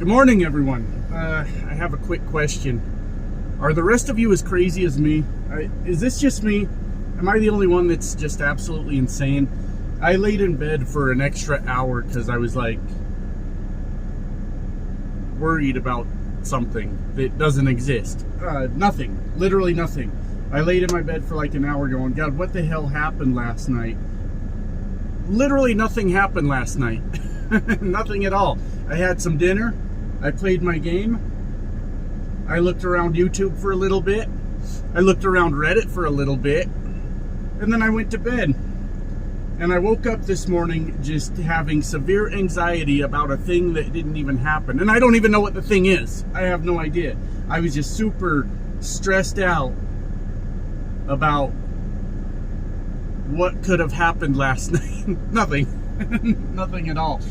Good morning, everyone. I have a quick question. Are the rest of you as crazy as me? Is this just me? Am I the only one that's just absolutely insane? I laid in bed for an extra hour because I was like worried about something that doesn't exist. Nothing. Literally nothing. I laid in my bed for like an hour going, God, what the hell happened last night? Literally nothing happened last night. Nothing at all. I had some dinner. I played my game. I looked around YouTube for a little bit. I looked around Reddit for a little bit. And then I went to bed. And I woke up this morning just having severe anxiety about a thing that didn't even happen. And I don't even know what the thing is. I have no idea. I was just super stressed out about what could have happened last night. Nothing. Nothing at all.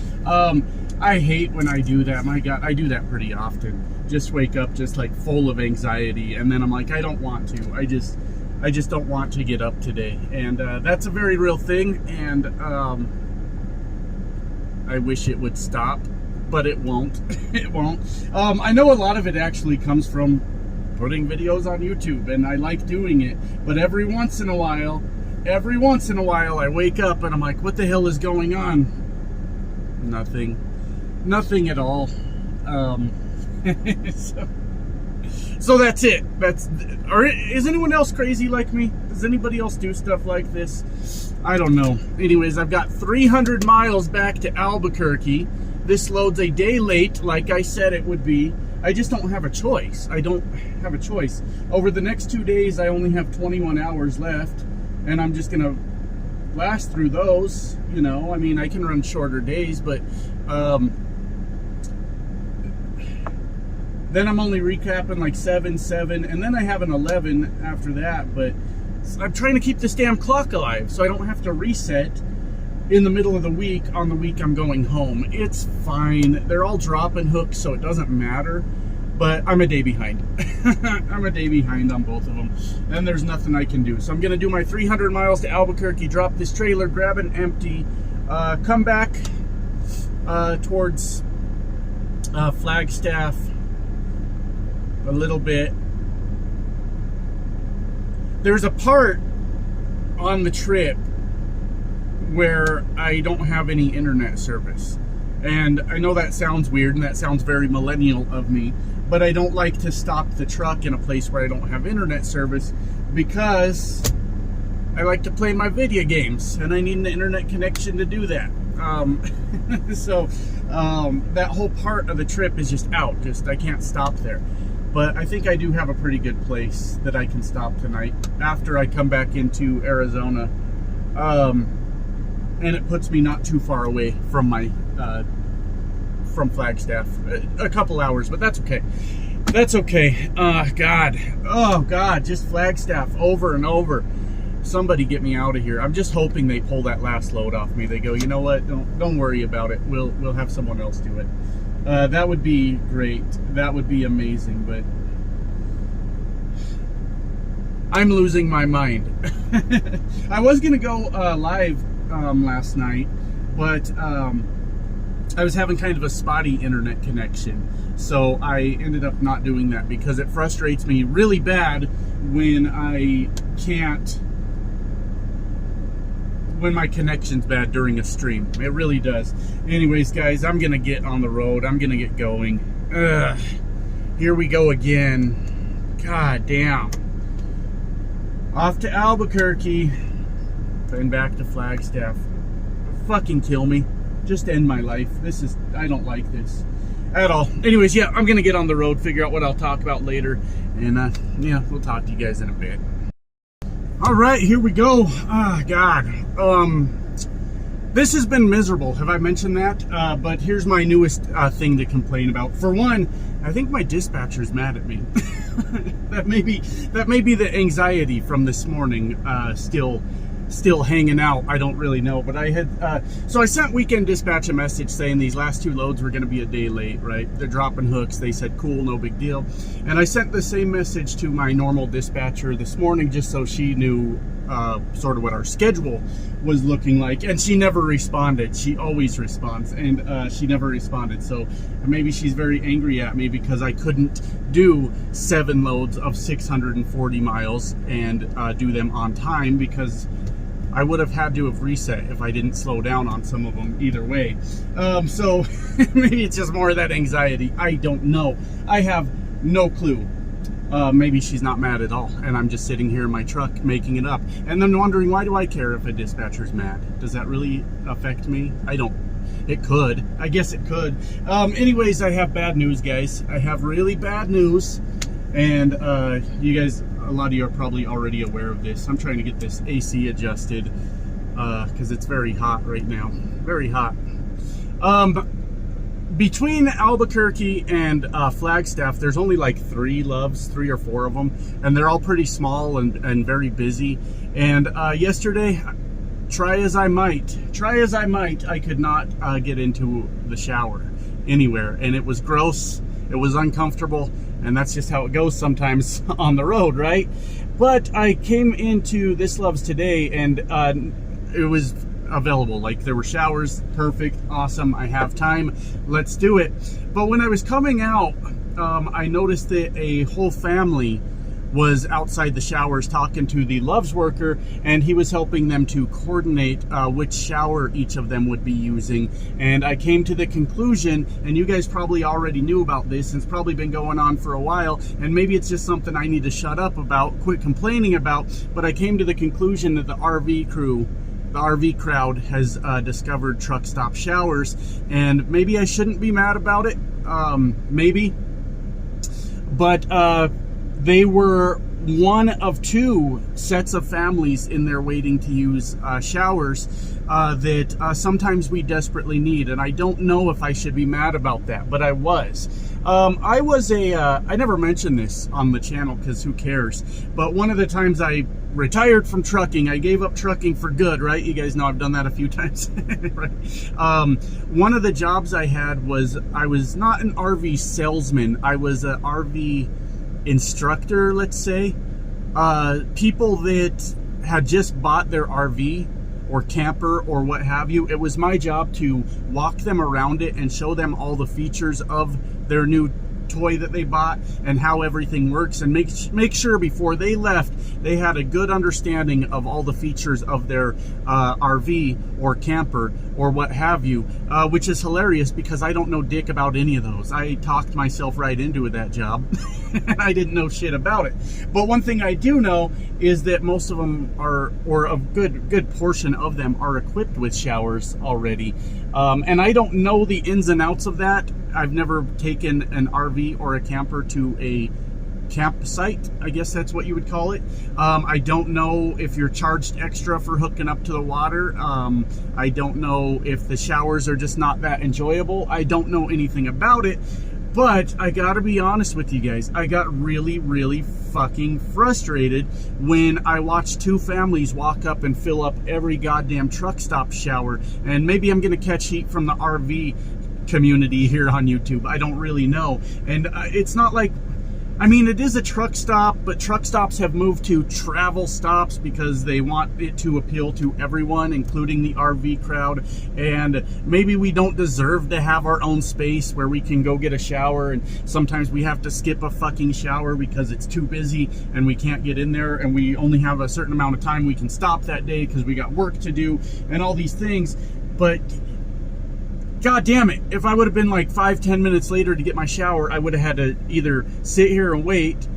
I hate when I do that. My God, I do that pretty often. Just wake up just like full of anxiety, and then I'm like, I don't want to. I just don't want to get up today. And that's a very real thing, and I wish it would stop, but it won't. It won't. I know a lot of it actually comes from putting videos on YouTube, and I like doing it, but every once in a while I wake up and I'm like, what the hell is going on? Nothing at all. So that's it. Is anyone else crazy like me? Does anybody else do stuff like this? I don't know. Anyways, I've got 300 miles back to Albuquerque. This loads a day late, like I said it would be. I just don't have a choice. I don't have a choice. Over the next 2 days, I only have 21 hours left, and I'm just gonna blast through those. You know, I mean, I can run shorter days, but then I'm only recapping like 7, and then I have an 11 after that. But I'm trying to keep this damn clock alive so I don't have to reset in the middle of the week on the week I'm going home. It's fine. They're all dropping hooks, so it doesn't matter. But I'm a day behind. I'm a day behind on both of them. And there's nothing I can do. So I'm going to do my 300 miles to Albuquerque, drop this trailer, grab an empty, come back towards Flagstaff a little bit. There's a part on the trip where I don't have any internet service. And I know that sounds weird and that sounds very millennial of me, but I don't like to stop the truck in a place where I don't have internet service because I like to play my video games and I need an internet connection to do that. So that whole part of the trip is just out. I can't stop there. But I think I do have a pretty good place that I can stop tonight after I come back into Arizona. And it puts me not too far away from my from Flagstaff. A couple hours, but that's okay. That's okay. Oh God, just Flagstaff over and over. Somebody get me out of here. I'm just hoping they pull that last load off me. They go, you know what? Don't worry about it. We'll have someone else do it. That would be great. That would be amazing, but I'm losing my mind. I was gonna go live last night, but I was having kind of a spotty internet connection, so I ended up not doing that because it frustrates me really bad when my connection's bad during a stream. It really does. Anyways, guys, I'm gonna get on the road. I'm gonna get going. Here we go again. God damn. Off to Albuquerque, then back to Flagstaff. Fucking kill me. Just end my life. I don't like this at all. Anyways, yeah, I'm gonna get on the road, figure out what I'll talk about later, and yeah, we'll talk to you guys in a bit. All right, here we go. God. This has been miserable. Have I mentioned that? But here's my newest thing to complain about. For one, I think my dispatcher's mad at me. That may be the anxiety from this morning still hanging out. I don't really know, but I had so I sent Weekend Dispatch a message saying these last two loads were going to be a day late, right? They're dropping hooks. They said cool, no big deal. And I sent the same message to my normal dispatcher this morning just so she knew sort of what our schedule was looking like, and she never responded. She always responds, and she never responded. So maybe she's very angry at me because I couldn't do 7 loads of 640 miles and do them on time, because I would have had to have reset if I didn't slow down on some of them either way. So maybe it's just more of that anxiety. I don't know. I have no clue. Maybe she's not mad at all, and I'm just sitting here in my truck making it up. And then wondering, why do I care if a dispatcher's mad? Does that really affect me? I don't. It could. I guess it could. Anyways, I have bad news, guys. I have really bad news. And you guys, a lot of you are probably already aware of this. I'm trying to get this AC adjusted because it's very hot right now. Very hot. Between Albuquerque and Flagstaff, there's only like 3 loves, 3 or 4 of them, and they're all pretty small and very busy. And yesterday, try as I might, I could not get into the shower anywhere, and it was gross. It was uncomfortable, and that's just how it goes sometimes on the road, right? But I came into this Love's today, and it was available. Like, there were showers. Perfect. Awesome. I have time. Let's do it. But when I was coming out, I noticed that a whole family was outside the showers talking to the Love's worker, and he was helping them to coordinate which shower each of them would be using. And I came to the conclusion, and you guys probably already knew about this, and it's probably been going on for a while, and maybe it's just something I need to shut up about, quit complaining about, but I came to the conclusion that the RV crew, the RV crowd, has discovered truck stop showers, and maybe I shouldn't be mad about it, maybe, but they were one of 2 sets of families in there waiting to use showers that sometimes we desperately need, and I don't know if I should be mad about that, but I was. I never mentioned this on the channel because who cares, but one of the times I retired from trucking, I gave up trucking for good, right? You guys know I've done that a few times, right? One of the jobs I had was, I was not an RV salesman, I was an RV instructor, let's say. People that had just bought their RV or camper or what have you, it was my job to walk them around it and show them all the features of their new toy that they bought and how everything works, and make sure before they left they had a good understanding of all the features of their RV or camper or what have you, which is hilarious because I don't know dick about any of those. I talked myself right into that job and I didn't know shit about it. But one thing I do know is that most of them are, or a good portion of them are equipped with showers already, and I don't know the ins and outs of that. I've never taken an RV or a camper to a campsite, I guess that's what you would call it. I don't know if you're charged extra for hooking up to the water. I don't know if the showers are just not that enjoyable. I don't know anything about it, but I gotta be honest with you guys. I got really fucking frustrated when I watched 2 families walk up and fill up every goddamn truck stop shower. And maybe I'm gonna catch heat from the RV community here on YouTube. I don't really know. And it's not like, I mean, it is a truck stop, but truck stops have moved to travel stops because they want it to appeal to everyone, including the RV crowd. And maybe we don't deserve to have our own space where we can go get a shower, and sometimes we have to skip a fucking shower because it's too busy and we can't get in there, and we only have a certain amount of time we can stop that day because we got work to do and all these things. But God damn it, if I would have been like 5-10 minutes later to get my shower, I would have had to either sit here and wait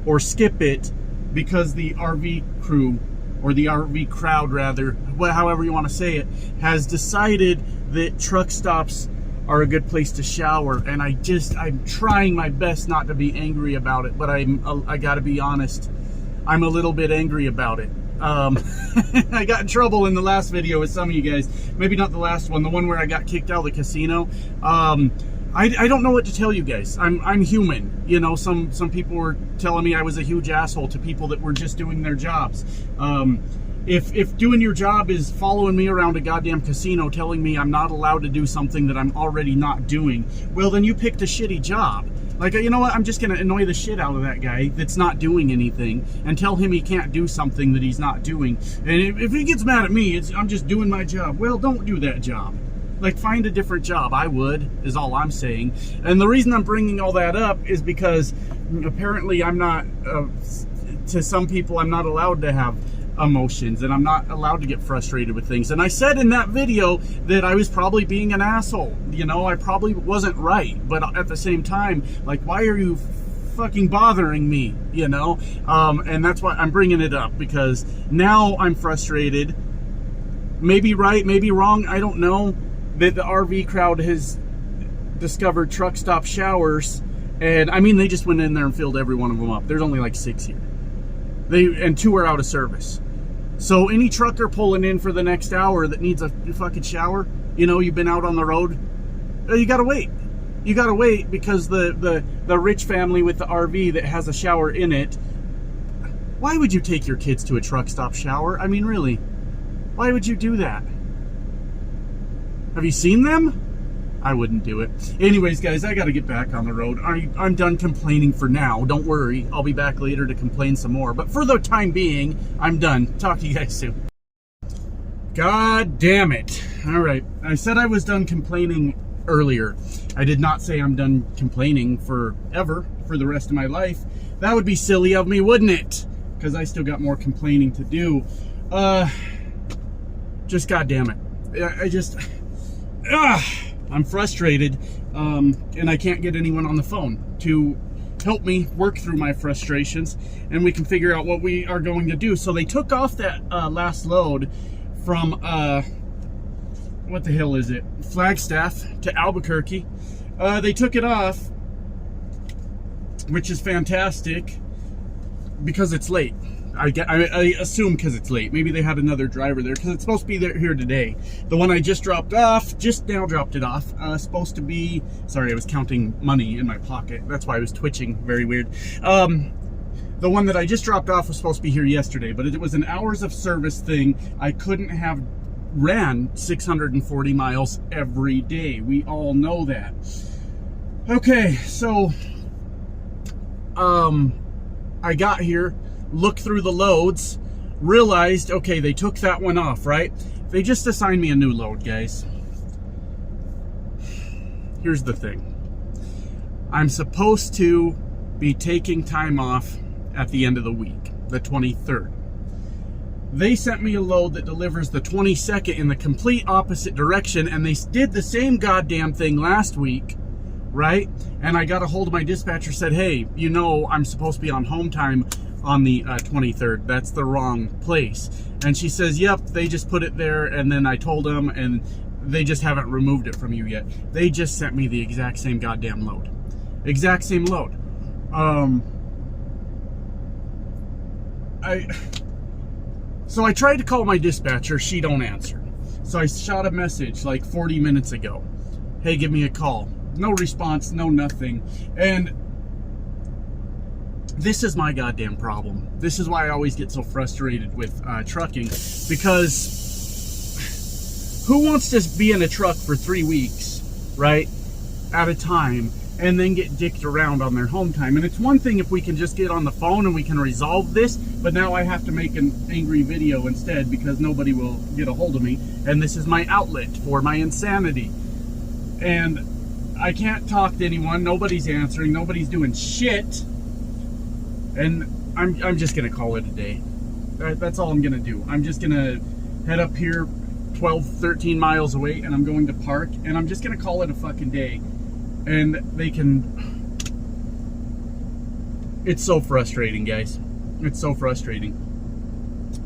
or skip it because the RV crew, or the RV crowd rather, however you want to say it, has decided that truck stops are a good place to shower. And I'm trying my best not to be angry about it, but I gotta be honest, I'm a little bit angry about it. I got in trouble in the last video with some of you guys. Maybe not the last one, the one where I got kicked out of the casino. I don't know what to tell you guys. I'm human. You know, some people were telling me I was a huge asshole to people that were just doing their jobs. If doing your job is following me around a goddamn casino telling me I'm not allowed to do something that I'm already not doing, well, then you picked a shitty job. Like, you know what? I'm just going to annoy the shit out of that guy that's not doing anything and tell him he can't do something that he's not doing. And if he gets mad at me, I'm just doing my job. Well, don't do that job. Like, find a different job. I would, is all I'm saying. And the reason I'm bringing all that up is because apparently I'm not, to some people, I'm not allowed to have emotions, and I'm not allowed to get frustrated with things. And I said in that video that I was probably being an asshole. You know, I probably wasn't right, but at the same time, like, why are you fucking bothering me, you know? And that's why I'm bringing it up, because now I'm frustrated. Maybe right, maybe wrong, I don't know, that the RV crowd has discovered truck stop showers. And I mean, they just went in there and filled every one of them up. There's only like 6 here. And 2 are out of service. So any trucker pulling in for the next hour that needs a fucking shower, you know, you've been out on the road, you gotta wait. You gotta wait, because the rich family with the RV that has a shower in it, why would you take your kids to a truck stop shower? I mean, really, why would you do that? Have you seen them? I wouldn't do it. Anyways, guys, I got to get back on the road. I'm done complaining for now. Don't worry. I'll be back later to complain some more. But for the time being, I'm done. Talk to you guys soon. God damn it. All right. I said I was done complaining earlier. I did not say I'm done complaining forever, for the rest of my life. That would be silly of me, wouldn't it? Because I still got more complaining to do. Just God damn it. I'm frustrated, and I can't get anyone on the phone to help me work through my frustrations, and we can figure out what we are going to do. So they took off that last load from, what the hell is it? Flagstaff to Albuquerque. They took it off, which is fantastic, because it's late. I assume because it's late. Maybe they had another driver there, because it's supposed to be here today. The one I just dropped off, just now dropped it off, supposed to be, sorry, I was counting money in my pocket. That's why I was twitching, very weird. The one that I just dropped off was supposed to be here yesterday, but it was an hours of service thing. I couldn't have ran 640 miles every day. We all know that. Okay, so, I got here, looked through the loads, realized, okay, they took that one off, right? They just assigned me a new load, guys. Here's the thing. I'm supposed to be taking time off at the end of the week, the 23rd. They sent me a load that delivers the 22nd in the complete opposite direction, and they did the same goddamn thing last week, right? And I got a hold of my dispatcher, said, hey, you know, I'm supposed to be on home time on the 23rd. That's the wrong place. And she says, yep, they just put it there, and then I told them, and they just haven't removed it from you yet. They just sent me the exact same goddamn load. Exact same load. So I tried to call my dispatcher. She don't answer. So I shot a message like 40 minutes ago. Hey, give me a call. No response, no nothing. And this is my goddamn problem. This is why I always get so frustrated with trucking, because who wants to be in a truck for 3 weeks, right, at a time, and then get dicked around on their home time? And it's one thing if we can just get on the phone and we can resolve this, but now I have to make an angry video instead because nobody will get a hold of me, and this is my outlet for my insanity. And I can't talk to anyone, nobody's answering, nobody's doing shit. And I'm just gonna call it a day. That's all I'm gonna do. I'm just gonna head up here 12, 13 miles away, and I'm going to park, and I'm just gonna call it a fucking day. And they can... It's so frustrating, guys. It's so frustrating.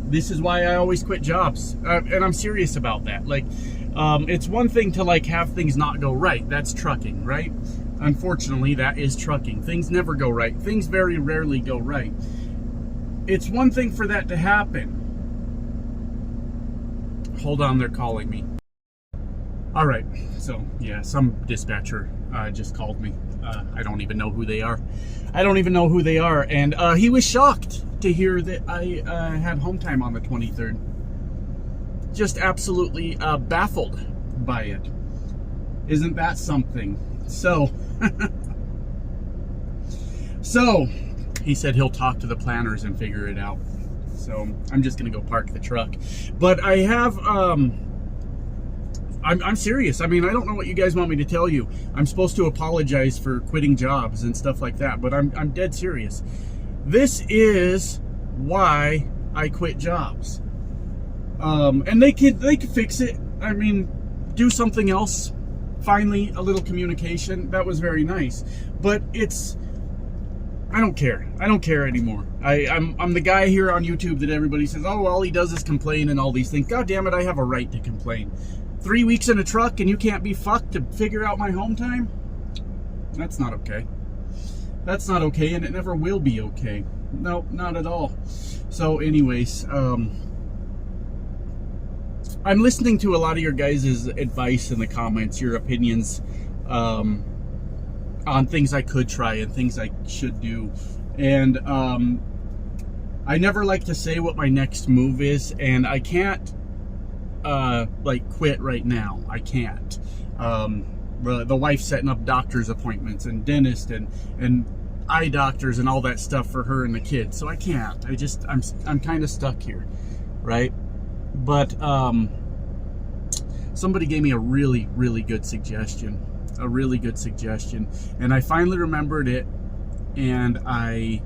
This is why I always quit jobs. And I'm serious about that. Like, it's one thing to, like, have things not go right. That's trucking, right? Unfortunately, that is trucking. Things never go right. Things very rarely go right. It's one thing for that to happen. Hold on, they're calling me. All right, so yeah, some dispatcher just called me. I don't even know who they are. I don't even know who they are. And he was shocked to hear that I had home time on the 23rd. Just absolutely baffled by it. Isn't that something? So, So he said he'll talk to the planners and figure it out. So I'm just gonna go park the truck. But I have, I'm serious. I mean, I don't know what you guys want me to tell you. I'm supposed to apologize for quitting jobs and stuff like that, but I'm dead serious. This is why I quit jobs. And they could fix it. I mean, do something else. Finally, a little communication. That was very nice. But I don't care. I don't care anymore. I'm the guy here on YouTube that everybody says, oh, all he does is complain and all these things. God damn it, I have a right to complain. 3 weeks in a truck and you can't be fucked to figure out my home time? That's not okay. That's not okay, and it never will be okay. No, not at all. So anyways, I'm listening to a lot of your guys' advice in the comments, your opinions on things I could try and things I should do. And I never like to say what my next move is, and I can't like quit right now. I can't. The wife's setting up doctor's appointments and dentist and eye doctors and all that stuff for her and the kids. So I can't. I'm kind of stuck here, right? But somebody gave me a really, really good suggestion. A really good suggestion. And I finally remembered it, and I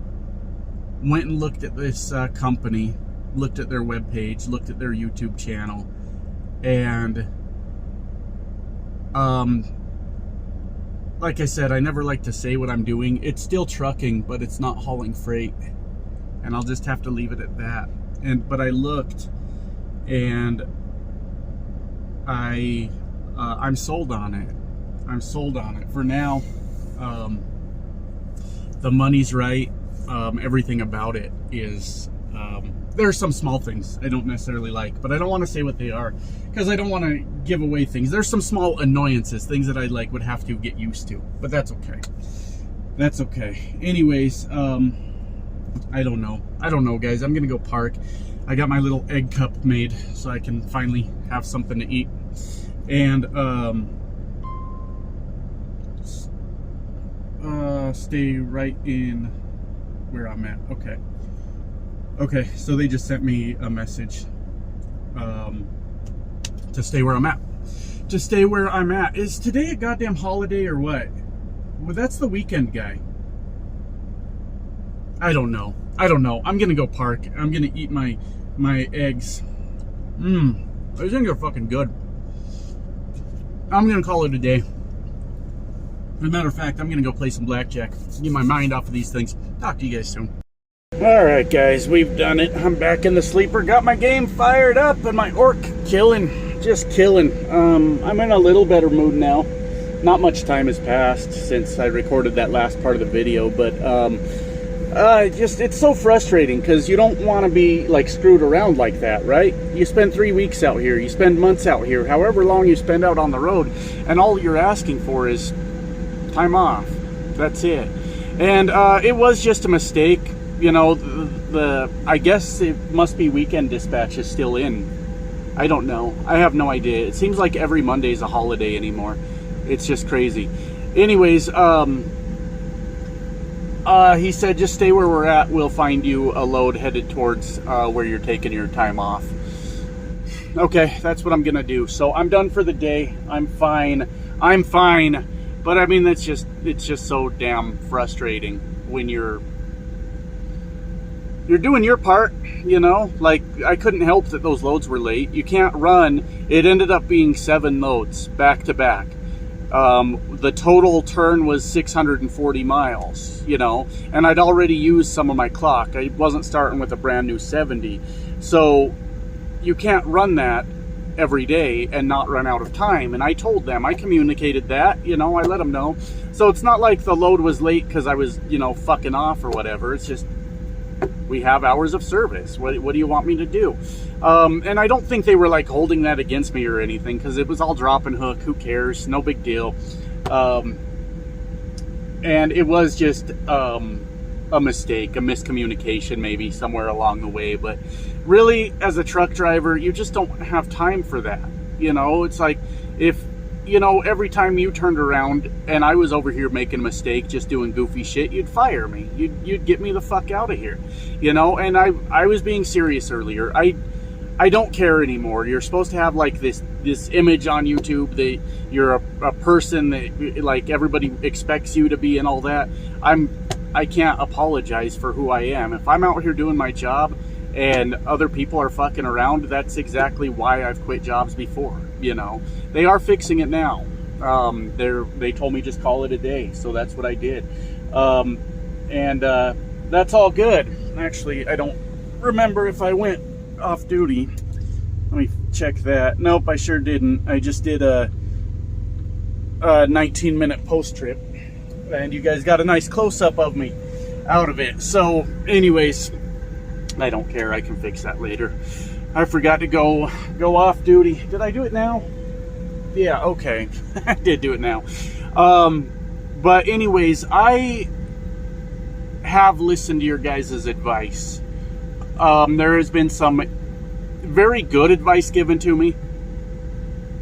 went and looked at this company, looked at their webpage, looked at their YouTube channel, and like I said, I never like to say what I'm doing. It's still trucking, but it's not hauling freight, and I'll just have to leave it at that. But I looked, and I'm sold on it. I'm sold on it for now. The money's right. Everything about it is. There are some small things I don't necessarily like, but I don't want to say what they are because I don't want to give away things. There's some small annoyances, things that I would have to get used to, but that's okay. That's okay. Anyways, I don't know, guys. I'm gonna go park. I got my little egg cup made so I can finally have something to eat, and stay right in where I'm at. Okay, so they just sent me a message to stay where I'm at. To stay where I'm at. Is today a goddamn holiday or what? Well, that's the weekend guy. I don't know. I'm gonna go park. I'm gonna eat my eggs. Those things are fucking good. I'm gonna call it a day. As a matter of fact, I'm gonna go play some blackjack. Get my mind off of these things. Talk to you guys soon. Alright guys, we've done it. I'm back in the sleeper. Got my game fired up and my orc killing. Just killing. I'm in a little better mood now. Not much time has passed since I recorded that last part of the video, but it's so frustrating because you don't want to be like screwed around like that, right? You spend 3 weeks out here, you spend months out here, however long you spend out on the road, and all you're asking for is time off. That's it. And it was just a mistake. You know, I guess it must be weekend dispatch is still in. I don't know. I have no idea. It seems like every Monday is a holiday anymore. It's just crazy. Anyways, he said just stay where we're at. We'll find you a load headed towards where you're taking your time off. Okay, that's what I'm gonna do. So I'm done for the day. I'm fine. But I mean, it's just so damn frustrating when you're doing your part, you know. Like, I couldn't help that those loads were late. You can't run. It ended up being 7 loads back to back. The total turn was 640 miles, you know, and I'd already used some of my clock. I wasn't starting with a brand new 70. So you can't run that every day and not run out of time. And I told them, I communicated that, you know, I let them know. So it's not like the load was late because I was, you know, fucking off or whatever. It's just, we have hours of service. What do you want me to do? And I don't think they were like holding that against me or anything because it was all drop and hook. Who cares? No big deal. And it was just a mistake, a miscommunication maybe somewhere along the way. But really, as a truck driver, you just don't have time for that. You know, it's like if you know, every time you turned around and I was over here making a mistake, just doing goofy shit, you'd fire me. You'd get me the fuck out of here, you know. And I was being serious earlier. I don't care anymore. You're supposed to have like this image on YouTube that you're a person that like everybody expects you to be and all that. I can't apologize for who I am. If I'm out here doing my job and other people are fucking around, that's exactly why I've quit jobs before, you know. They are fixing it now. They told me just call it a day, so that's what I did. That's all good. Actually, I don't remember if I went off duty. Let me check that. Nope, I sure didn't. I just did a 19-minute post trip, and you guys got a nice close-up of me out of it. So anyways, I don't care. I can fix that later. I forgot to go off duty. Did I do it now? Yeah, okay. I did do it now. But anyways, I have listened to your guys' advice. There has been some very good advice given to me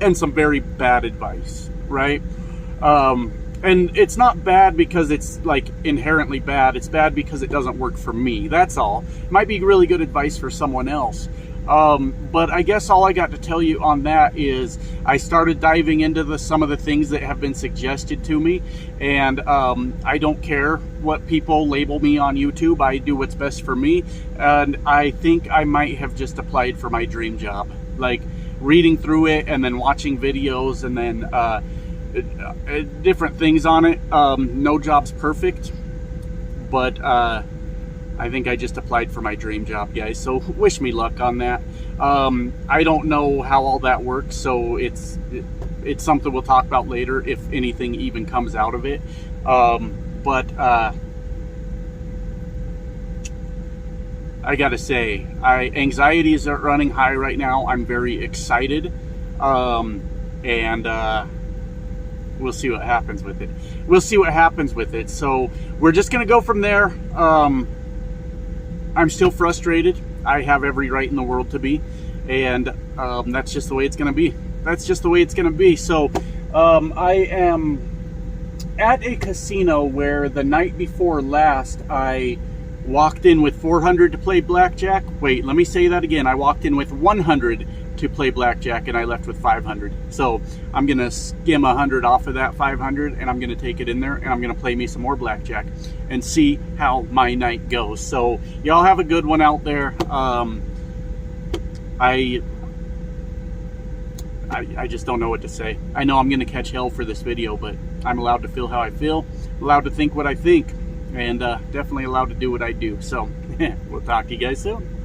and some very bad advice, right? And it's not bad because it's like inherently bad. It's bad because it doesn't work for me. That's all. It might be really good advice for someone else. But I guess all I got to tell you on that is I started diving into some of the things that have been suggested to me, and I don't care what people label me on YouTube. I do what's best for me, and I think I might have just applied for my dream job, like reading through it and then watching videos and then different things on it. No job's perfect, but I think I just applied for my dream job, guys. So wish me luck on that. I don't know how all that works, so it's something we'll talk about later if anything even comes out of it. I gotta say, anxieties are running high right now. I'm very excited, and we'll see what happens with it. We'll see what happens with it. So we're just gonna go from there. I'm still frustrated. I have every right in the world to be, and that's just the way it's gonna be. That's just the way it's gonna be. So I am at a casino where the night before last I walked in with 400 to play blackjack. Wait, let me say that again. I walked in with 100 to play blackjack and I left with 500. So I'm gonna skim 100 off of that 500 and I'm gonna take it in there and I'm gonna play me some more blackjack and see how my night goes. So y'all have a good one out there. I just don't know what to say. I know I'm gonna catch hell for this video, but I'm allowed to feel how I feel, allowed to think what I think, and definitely allowed to do what I do. So we'll talk to you guys soon.